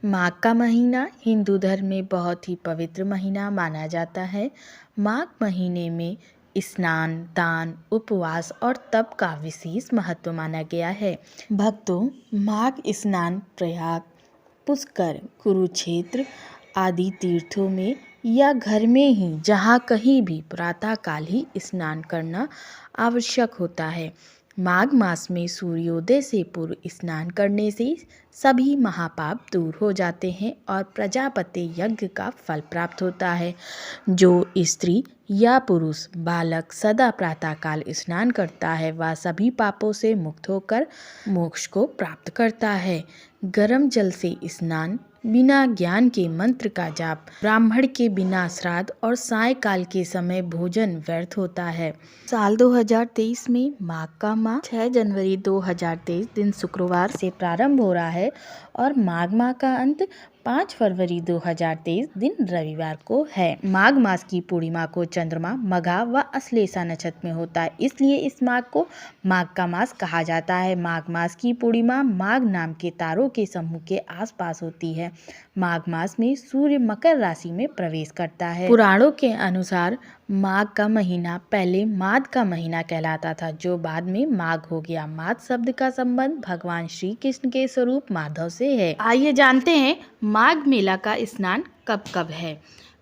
माघ का महीना हिंदू धर्म में बहुत ही पवित्र महीना माना जाता है। माघ महीने में स्नान, दान, उपवास और तप का विशेष महत्व माना गया है। भक्तों माघ स्नान प्रयाग, पुष्कर, कुरुक्षेत्र आदि तीर्थों में या घर में ही जहाँ कहीं भी प्रातःकाल ही स्नान करना आवश्यक होता है। माघ मास में सूर्योदय से पूर्व स्नान करने से सभी महापाप दूर हो जाते हैं और प्रजापति यज्ञ का फल प्राप्त होता है। जो स्त्री या पुरुष बालक सदा प्रातःकाल स्नान करता है वह सभी पापों से मुक्त होकर मोक्ष को प्राप्त करता है। गर्म जल से स्नान, बिना ज्ञान के मंत्र का जाप, ब्राह्मण के बिना श्राद्ध और सायंकाल के समय भोजन व्यर्थ होता है। साल 2023 में माघ का माह 6 जनवरी 2023 दिन शुक्रवार से प्रारंभ हो रहा है और माघ माह का अंत 5 फरवरी 2023 दिन रविवार को है। माघ मास की पूर्णिमा को चंद्रमा मघा व अश्लेषा नक्षत्र में होता है, इसलिए इस माघ को माघ का मास कहा जाता है। माघ मास की पूर्णिमा माघ नाम के तारों के समूह के आसपास होती है। माघ मास में सूर्य मकर राशि में प्रवेश करता है। पुराणों के अनुसार माघ का महीना पहले माघ का महीना कहलाता था, जो बाद में माघ हो गया। माघ शब्द का संबंध भगवान श्री कृष्ण के स्वरूप माधव से है। आइए जानते हैं माघ मेला का स्नान कब कब है।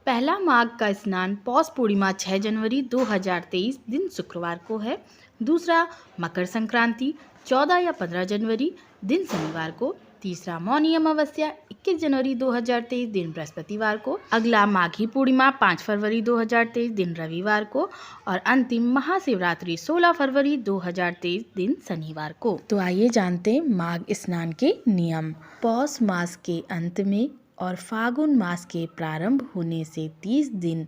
पहला माघ का स्नान पौष पूर्णिमा 6 जनवरी 2023 दिन शुक्रवार को है। दूसरा मकर संक्रांति 14 या 15 जनवरी दिन शनिवार को। तीसरा मौनी अमावस्या 21 जनवरी 2023 दिन बृहस्पतिवार को। अगला माघी पूर्णिमा 5 फरवरी 2023 दिन रविवार को और अंतिम महाशिवरात्रि 16 फरवरी 2023 दिन शनिवार को। तो आइए जानते हैं माघ स्नान के नियम। पौष मास के अंत में और फागुन मास के प्रारंभ होने से 30 दिन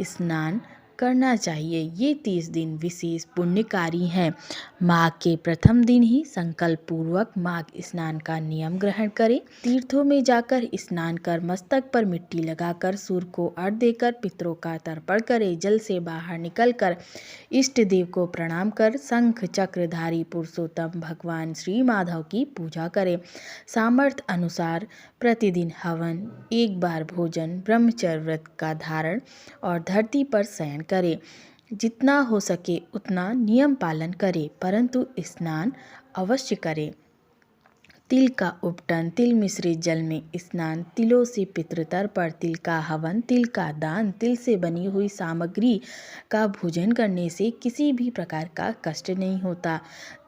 स्नान करना चाहिए। ये 30 दिन विशेष पुण्यकारी हैं। माघ के प्रथम दिन ही संकल्प पूर्वक माघ स्नान का नियम ग्रहण करें। तीर्थों में जाकर स्नान कर मस्तक पर मिट्टी लगाकर सूर्य को अर्घ्य देकर पितरों का तर्पण करें। जल से बाहर निकलकर इष्ट देव को प्रणाम कर शंख चक्रधारी पुरुषोत्तम भगवान श्री माधव की पूजा करें। सामर्थ्य अनुसार प्रतिदिन हवन, एक बार भोजन, ब्रह्मचर्य व्रत का धारण और धरती पर शयन करें। जितना हो सके उतना नियम पालन करें, परंतु स्नान अवश्य करें। तिल का उपटन, तिल मिश्रित जल में स्नान, तिलों से पितृतर्पण, तिल का हवन, तिल का दान, तिल से बनी हुई सामग्री का भोजन करने से किसी भी प्रकार का कष्ट नहीं होता।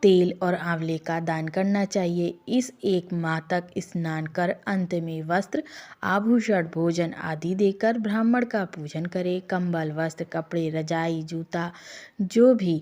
तेल और आंवले का दान करना चाहिए। इस एक माह तक स्नान कर अंत में वस्त्र, आभूषण, भोजन आदि देकर ब्राह्मण का पूजन करें। कंबल, वस्त्र, कपड़े, रजाई, जूता, जो भी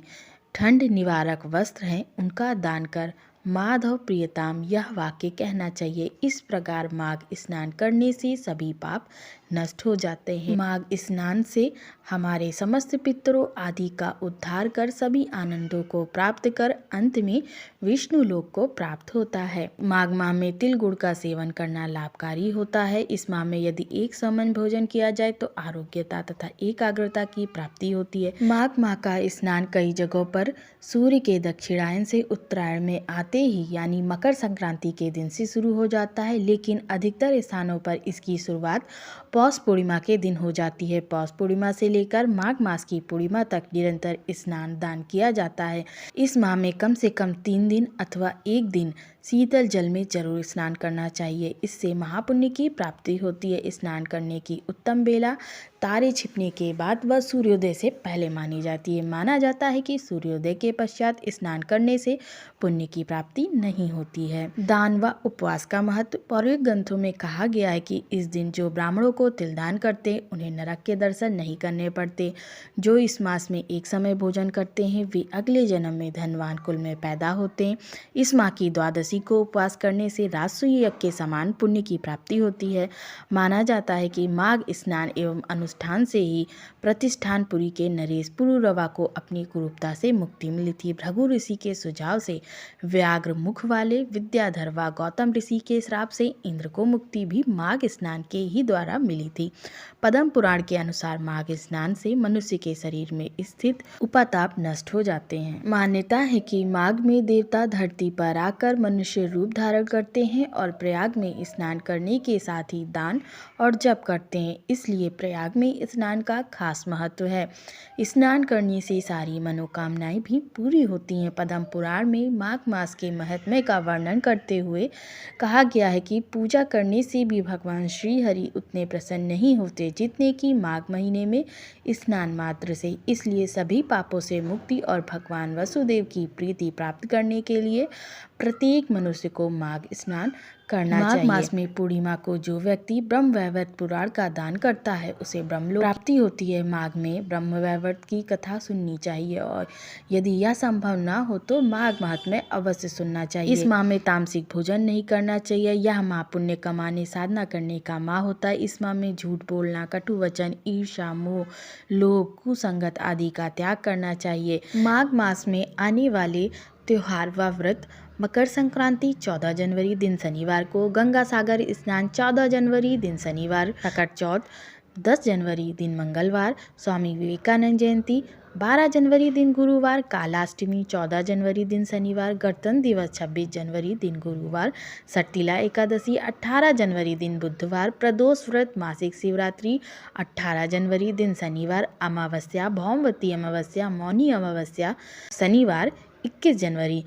ठंड निवारक वस्त्र हैं उनका दान कर माधव प्रियताम यह वाक्य कहना चाहिए। इस प्रकार माघ स्नान करने से सभी पाप नष्ट हो जाते हैं। माघ स्नान से हमारे समस्त पितरों आदि का उद्धार कर सभी आनंदों को प्राप्त कर अंत में विष्णु लोक को प्राप्त होता है। माघ माह में तिल गुड़ का सेवन करना लाभकारी होता है। इस माह में यदि एक समान भोजन किया जाए तो आरोग्यता तथा एकाग्रता की प्राप्ति होती है। माघ माह का स्नान कई जगहों पर सूर्य के दक्षिणायन से उत्तरायण में आते ही यानी मकर संक्रांति के दिन से शुरू हो जाता है, लेकिन अधिकतर स्थानों पर इसकी शुरुआत पौष पूर्णिमा के दिन हो जाती है। पौष पूर्णिमा से लेकर माघ मास की पूर्णिमा तक निरंतर स्नान दान किया जाता है। इस माह में कम से कम 3 दिन अथवा 1 दिन शीतल जल में जरूर स्नान करना चाहिए। इससे महापुण्य की प्राप्ति होती है। स्नान करने की उत्तम बेला तारे छिपने के बाद व सूर्योदय से पहले मानी जाती है। माना जाता है कि सूर्योदय के पश्चात स्नान करने से पुण्य की प्राप्ति नहीं होती है। दान व उपवास का महत्व। पौराणिक ग्रंथों में कहा गया है कि इस दिन जो ब्राह्मणों को तिल दान करते हैं उन्हें नरक के दर्शन नहीं करने पड़ते। जो इस मास में एक समय भोजन करते हैं वे अगले जन्म में धनवान कुल में पैदा होते हैं। इस माह की द्वादशी को उपवास करने से राजसूय यज्ञ के समान पुण्य की प्राप्ति होती है। माना जाता है कि माघ स्नान एवं अनुष्ठान से ही प्रतिष्ठानपुरी के नरेश पुरुरवा को अपनी कुरूपता से मुक्ति मिली थी। भृगु ऋषि के सुझाव से व्याघ्र मुख वाले विद्याधर व गौतम ऋषि के श्राप से इंद्र को मुक्ति भी माघ स्नान के ही द्वारा मिली थी। पद्म पुराण के अनुसार माघ स्नान से मनुष्य के शरीर में स्थित उपाताप नष्ट हो जाते हैं। मान्यता है कि माघ में देवता धरती पर आकर मनुष्य मनुष्य रूप धारण करते हैं और प्रयाग में स्नान करने के साथ ही दान और जप करते हैं, इसलिए प्रयाग में स्नान का खास महत्व है। स्नान करने से सारी मनोकामनाएं भी पूरी होती हैं। पद्म पुराण में माघ मास के महात्म्य का वर्णन करते हुए कहा गया है कि पूजा करने से भी भगवान श्री हरि उतने प्रसन्न नहीं होते जितने कि माघ महीने में स्नान मात्र से। इसलिए सभी पापों से मुक्ति और भगवान वसुदेव की प्रीति प्राप्त करने के लिए प्रत्येक मनुष्य को माघ स्नान करना चाहिए। माघ मास में पूर्णिमा को जो व्यक्ति ब्रह्मवैवर्त पुराण का दान करता है उसे ब्रह्मलोक प्राप्ति होती है। माघ में ब्रह्मवैवर्त की कथा सुननी चाहिए और यदि यह संभव ना हो तो माघ महात्म्य अवश्य सुनना चाहिए। इस माह में तामसिक भोजन नहीं करना चाहिए। यह माह पुण्य कमाने साधना करने का माह होता है। इस माह में झूठ बोलना, कटु वचन, ईर्ष्या, मोह, लोभ, कुसंगत आदि का त्याग करना चाहिए। माघ मास में आने वाले त्योहार व व्रत: मकर संक्रांति 14 जनवरी दिन शनिवार को, गंगा सागर स्नान 14 जनवरी दिन शनिवार, सकट चौथ 10 जनवरी दिन मंगलवार, स्वामी विवेकानंद जयंती 12 जनवरी दिन गुरुवार, कालाष्टमी 14 जनवरी दिन शनिवार, गणतंत्र दिवस 26 जनवरी दिन गुरुवार, सट्टिला एकादशी 18 जनवरी दिन बुधवार, प्रदोष व्रत मासिक शिवरात्रि 18 जनवरी दिन शनिवार, अमावस्या भौमवती अमावस्या मौनी अमावस्या शनिवार 21 जनवरी,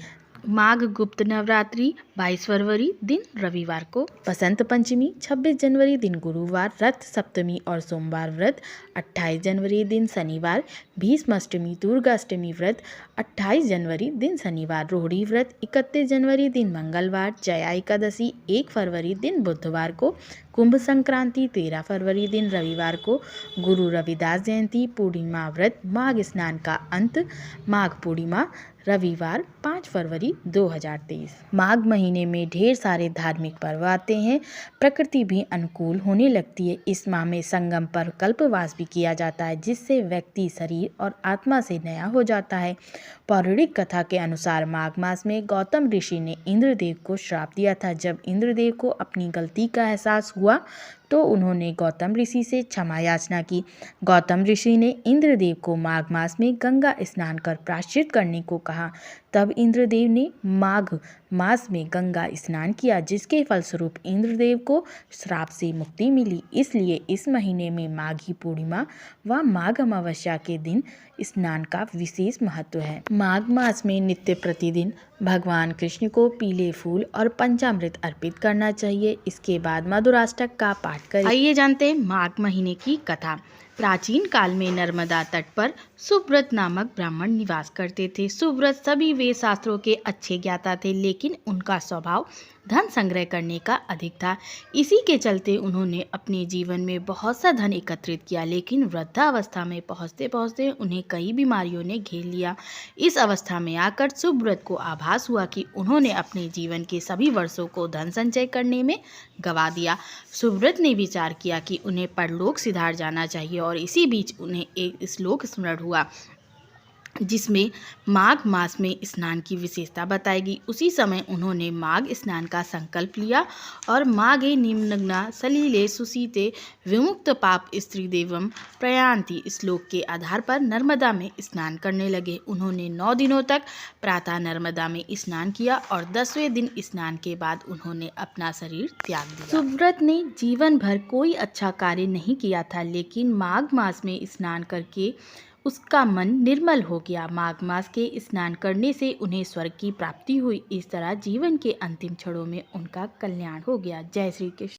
माघ गुप्त नवरात्रि 22 फरवरी दिन रविवार को, बसंत पंचमी 26 जनवरी दिन गुरुवार, रथ सप्तमी और सोमवार व्रत 28 जनवरी दिन शनिवार, भीष्माष्टमी दुर्गाष्टमी व्रत 28 जनवरी दिन शनिवार, रोहिणी व्रत 31 जनवरी दिन मंगलवार, जया एकादशी 1 फरवरी दिन बुधवार को, कुंभ संक्रांति 13 फरवरी दिन रविवार को, गुरु रविदास जयंती, पूर्णिमा व्रत, माघ स्नान का अंत, माघ पूर्णिमा रविवार 5 फरवरी 2023। माघ महीने में ढेर सारे धार्मिक पर्व आते हैं। प्रकृति भी अनुकूल होने लगती है। इस माह में संगम पर कल्पवास भी किया जाता है जिससे व्यक्ति शरीर और आत्मा से नया हो जाता है। पौराणिक कथा के अनुसार माघ मास में गौतम ऋषि ने इंद्रदेव को श्राप दिया था। जब इंद्रदेव को अपनी गलती का एहसास हुआ तो उन्होंने गौतम ऋषि से क्षमा याचना की। गौतम ऋषि ने इंद्रदेव को माघ मास में गंगा स्नान कर प्रायश्चित करने को कहा। तब इंद्रदेव ने माघ मास में गंगा स्नान किया जिसके फलस्वरूप इंद्रदेव को श्राप से मुक्ति मिली। इसलिए इस महीने में माघी पूर्णिमा व माघ अमावस्या के दिन स्नान का विशेष महत्व है। माघ मास में नित्य प्रतिदिन भगवान कृष्ण को पीले फूल और पंचामृत अर्पित करना चाहिए। इसके बाद मधुराष्टक का पाठ करें। आइए जानते हैं माघ महीने की कथा। प्राचीन काल में नर्मदा तट पर सुव्रत नामक ब्राह्मण निवास करते थे। सुव्रत सभी वेद शास्त्रों के अच्छे ज्ञाता थे, लेकिन उनका स्वभाव धन संग्रह करने का अधिक था। इसी के चलते उन्होंने अपने जीवन में बहुत सा धन एकत्रित किया, लेकिन वृद्धावस्था में पहुँचते पहुँचते उन्हें कई बीमारियों ने घेर लिया। इस अवस्था में आकर सुव्रत को आभास हुआ कि उन्होंने अपने जीवन के सभी वर्षों को धन संचय करने में गवा दिया। सुव्रत ने विचार किया कि उन्हें परलोक सिधार जाना चाहिए और इसी बीच उन्हें एक श्लोक स्मरण हुआ जिसमें माघ मास में स्नान की विशेषता बताई गई। उसी समय उन्होंने माघ स्नान का संकल्प लिया और माघे निम्नग्ना सलिले सुशीते विमुक्त पाप स्त्री देवम प्रयान्ति श्लोक के आधार पर नर्मदा में स्नान करने लगे। उन्होंने 9 दिनों तक प्रातः नर्मदा में स्नान किया और 10वें दिन स्नान के बाद उन्होंने अपना शरीर त्याग दिया। सुव्रत ने जीवन भर कोई अच्छा कार्य नहीं किया था, लेकिन माघ मास में स्नान करके उसका मन निर्मल हो गया। माघ मास के स्नान करने से उन्हें स्वर्ग की प्राप्ति हुई। इस तरह जीवन के अंतिम क्षणों में उनका कल्याण हो गया। जय श्री कृष्ण।